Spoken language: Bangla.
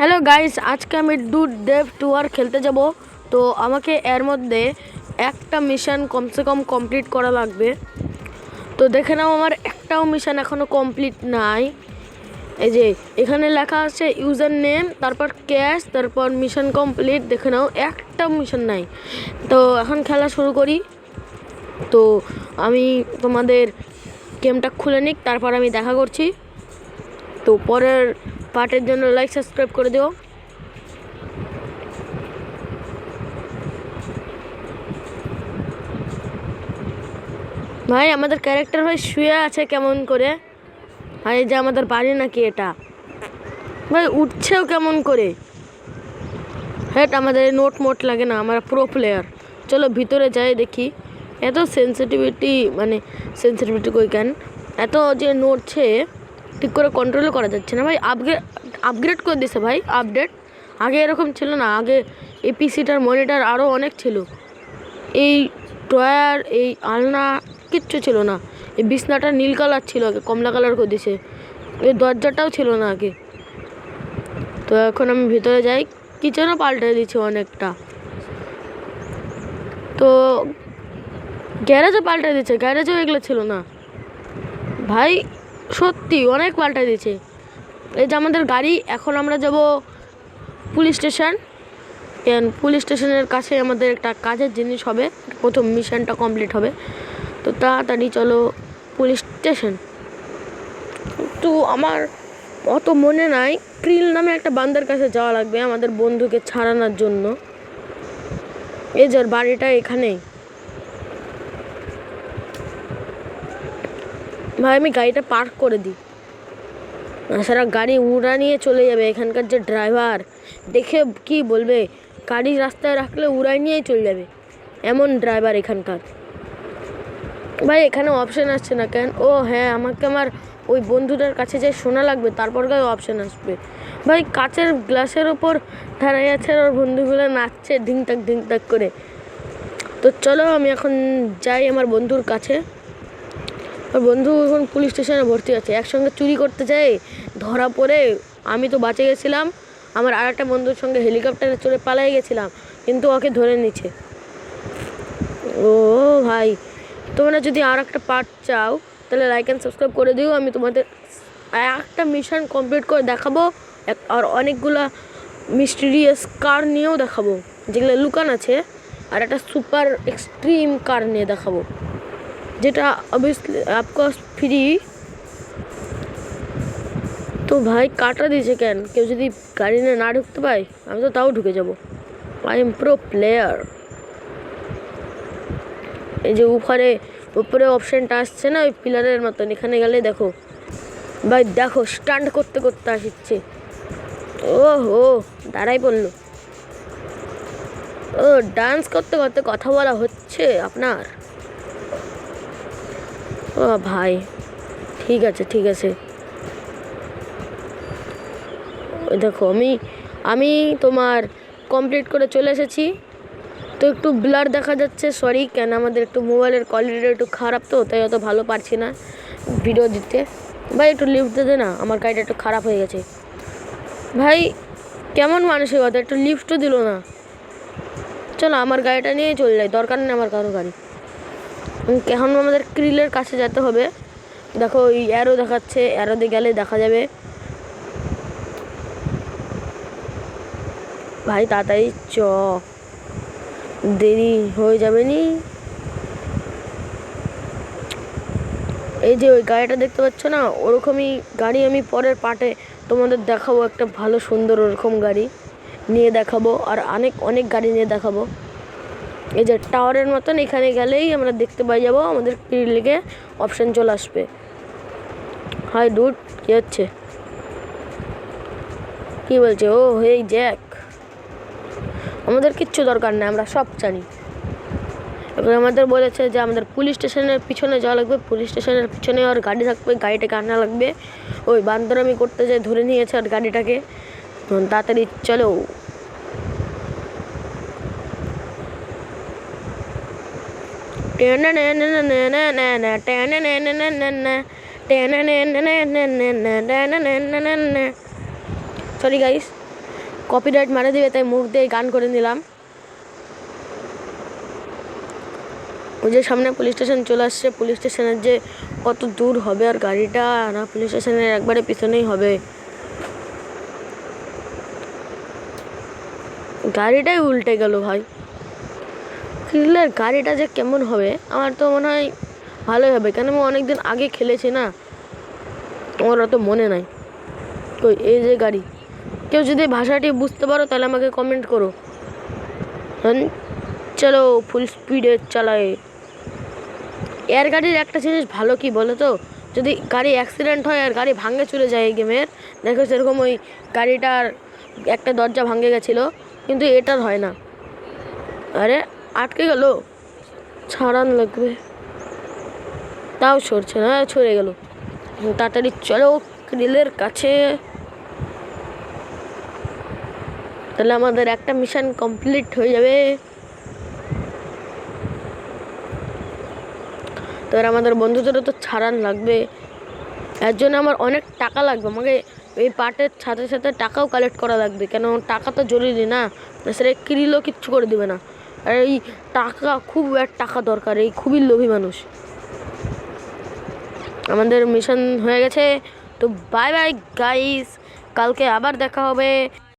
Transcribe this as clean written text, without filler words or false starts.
হ্যালো গাইস, আজকে আমি ডুড ডেভ টুয়ার খেলতে যাব। তো আমাকে এর মধ্যে একটা মিশন কমসে কম কমপ্লিট করা লাগবে। তো দেখে নাও, আমার একটাও মিশন এখনও কমপ্লিট নাই। এই যে এখানে লেখা আছে ইউজার নেম, তারপর ক্যাশ, তারপর মিশন কমপ্লিট। দেখে নাও একটা মিশন নাই। তো এখন খেলা শুরু করি। তো আমি তোমাদের গেমটা খুলে নিক, তারপর আমি দেখা করছি। তো পরের পার্টের জন্য লাইক সাবস্ক্রাইব করে দিও। ভাই আমাদের ক্যারেক্টার ভাই শুয়ে আছে কেমন করে? ভাই যে আমাদের বাড়ি নাকি এটা? ভাই উঠছেও কেমন করে? হ্যাঁ, আমাদের নোট মোট লাগে না, আমরা প্রো প্লেয়ার। চলো ভিতরে যাই দেখি। এত সেন্সিটিভিটি কই কেন? এত যে নড়ছে, ঠিক করে কন্ট্রোল করা যাচ্ছে না ভাই। আপগ্রেড করে দিছে ভাই, আপডেট। আগে এরকম ছিল না, আগে এই পিসিটার মনিটর আরও অনেক ছিল। এই টয়ার, এই আলনা কিচ্ছু ছিল না। এই বিছনাটা নীল কালার ছিল, আগে কমলা কালার করে দিছে। এই দরজাটাও ছিল না আগে। তো এখন আমি ভিতরে যাই, কিচেনও পাল্টে দিচ্ছে অনেকটা। তো গ্যারেজও পাল্টে দিচ্ছে, গ্যারেজও এগুলো ছিল না ভাই। সত্যি অনেক পাল্টে দিচ্ছে। এই যে আমাদের গাড়ি, এখন আমরা যাব পুলিশ স্টেশন। পুলিশ স্টেশনের কাছে আমাদের একটা কাজের জিনিস হবে, প্রথম মিশনটা কমপ্লিট হবে। তো তাড়াতাড়ি চলো পুলিশ স্টেশন। তো আমার অত মনে নাই, ক্রিল নামে একটা বান্দার কাছে যাওয়া লাগবে আমাদের বন্ধুকে ছাড়ানোর জন্য। এই যার বাড়িটা এখানেই। ভাই আমি গাড়িটা পার্ক করে দিই, সারা গাড়ি উড়া নিয়ে চলে যাবে। এখানকার যে ড্রাইভার দেখে কি বলবে, গাড়ি রাস্তায় রাখলে উড়াই নিয়েই চলে যাবে, এমন ড্রাইভার এখানকার। ভাই এখানে অপশান আসছে না কেন? ও হ্যাঁ, আমাকে আমার ওই বন্ধুটার কাছে যে শোনা লাগবে, তারপর গায়ে অপশান আসবে। ভাই কাচের গ্লাসের ওপর দাঁড়াই আছে, আর ওর বন্ধুগুলো নাচছে ঢিংটাক করে। তো চলো আমি এখন যাই আমার বন্ধুর কাছে। ওর বন্ধু এখন পুলিশ স্টেশনে ভর্তি আছে। একসঙ্গে চুরি করতে যাই, ধরা পড়ে। আমি তো বাঁচে গেছিলাম, আমার আর একটা বন্ধুর সঙ্গে হেলিকপ্টারে চড়ে পালাই গেছিলাম, কিন্তু ওকে ধরে নিচ্ছে। ও ভাই, তোমরা যদি আর একটা পার্ট চাও তাহলে লাইক অ্যান্ড সাবস্ক্রাইব করে দিও। আমি তোমাদের একটা মিশন কমপ্লিট করে দেখাবো, আর অনেকগুলা মিস্টিরিয়াস কার নিয়েও দেখাবো, যেগুলো লুকান আছে। আর একটা সুপার এক্সট্রিম কার নিয়ে দেখাবো, যেটা অবভিয়াসলি অফকোর্স ফ্রি। তো ভাই কাটা দিয়েছে কেন? কেউ যদি গাড়ি নিয়ে না ঢুকতে পায়, আমি তো তাও ঢুকে যাব। I am pro player. এই যে উপরে অপশানটা আসছে না, ওই পিলারের মতন, এখানে গেলে দেখো ভাই, দেখো স্টান্ট করতে করতে আসছে। ও হো, দাঁড়াই পড়লো। ও ডান্স করতে করতে কথা বলা হচ্ছে আপনার? ও ভাই ঠিক আছে। ওই দেখো আমি তোমার কমপ্লিট করে চলে এসেছি। তো একটু ব্লার দেখা যাচ্ছে, সরি। কেন আমাদের একটু মোবাইলের কোয়ালিটিটা একটু খারাপ, তো তাই অত ভালো পারছি না ভিডিও দিতে। ভাই একটু লিফট দে না, আমার গাড়িটা একটু খারাপ হয়ে গেছে। ভাই কেমন মানসিকতা, একটু লিফটও দিল না। চলো আমার গাড়িটা নিয়েই চলে যাই, দরকার নেই আমার কারো গাড়ি। এখন আমাদের ক্রিলের কাছে যেতে হবে। দেখো ওই অ্যারো দেখাচ্ছে, অ্যারো দিয়ে গেলে দেখা যাবে। ভাই তাড়াতাড়ি চ, দেরি হয়ে যাবে নি। এই যে ওই গাড়িটা দেখতে পাচ্ছ না, ওরকমই গাড়ি আমি পরের পার্টে তোমাদের দেখাবো। একটা ভালো সুন্দর ওরকম গাড়ি নিয়ে দেখাবো, আর অনেক গাড়ি নিয়ে দেখাবো। এই যে টাওয়ারের মতন, এখানে গেলেই আমরা দেখতে পাই যাবো, আমাদের ক্রিলেকে অপশান চলে আসবে। হাই ডুড, কী হচ্ছে? কী বলছে ও? হেই জ্যাক, আমাদের কিচ্ছু দরকার নেই, আমরা সব জানি। এবার আমাদের বলেছে যে আমাদের পুলিশ স্টেশনের পিছনে যাওয়া লাগবে, পুলিশ স্টেশনের পিছনে আর গাড়ি থাকবে, গাড়িটাকে আনা লাগবে। ওই বান্দরামি করতে যায় ধরে নিয়েছে আর গাড়িটাকে। তাড়াতাড়ি চলো। সরি গাইস, কপিরাইট মারা দিবে, তাই মুখ দিয়ে গান করে নিলাম। ওই যে সামনে পুলিশ স্টেশন চলে আসছে, পুলিশ স্টেশনের যে কত দূর হবে আর গাড়িটা, না পুলিশ স্টেশনের একবারে পিছনেই হবে। গাড়িটাই উল্টে গেল ভাই। ক্রিলের গাড়িটা যে কেমন হবে, আমার তো মনে হয় ভালোই হবে, কেন আমি অনেকদিন আগে খেলেছি না, আমার অত মনে নাই। তো এই যে গাড়ি, কেউ যদি ভাষাটি বুঝতে পারো তাহলে আমাকে কমেন্ট করো। চলো ফুল স্পিডে চালায়। এর গাড়ির একটা জিনিস ভালো কি বলো তো, যদি গাড়ি অ্যাক্সিডেন্ট হয় আর গাড়ি ভাঙে চলে যায় এই গেমের, দেখো সেরকম ওই গাড়িটার একটা দরজা ভাঙে গেছিলো, কিন্তু এটার হয় না। আরে আটকে গেল, ছাড়ান লাগবে, তাও সরছে না, সরে গেল। তাড়াতাড়ি চলো ক্রিলের কাছে, তাহলে আমাদের একটা মিশন কমপ্লিট হয়ে যাবে। তো আমাদের বন্ধুদেরও তো ছাড়ান লাগবে, এর জন্য আমার অনেক টাকা লাগবে, আমাকে এই পার্টের সাথে সাথে টাকাও কালেক্ট করা লাগবে, কেন টাকা তো জরুরি না, সেটা ক্রিলও কিচ্ছু করে দিবে না। আর এই টাকা, খুব টাকা দরকার, এই খুবই লোভী মানুষ। আমাদের মিশন হয়ে গেছে, তো বাই বাই গাইস, কালকে আবার দেখা হবে।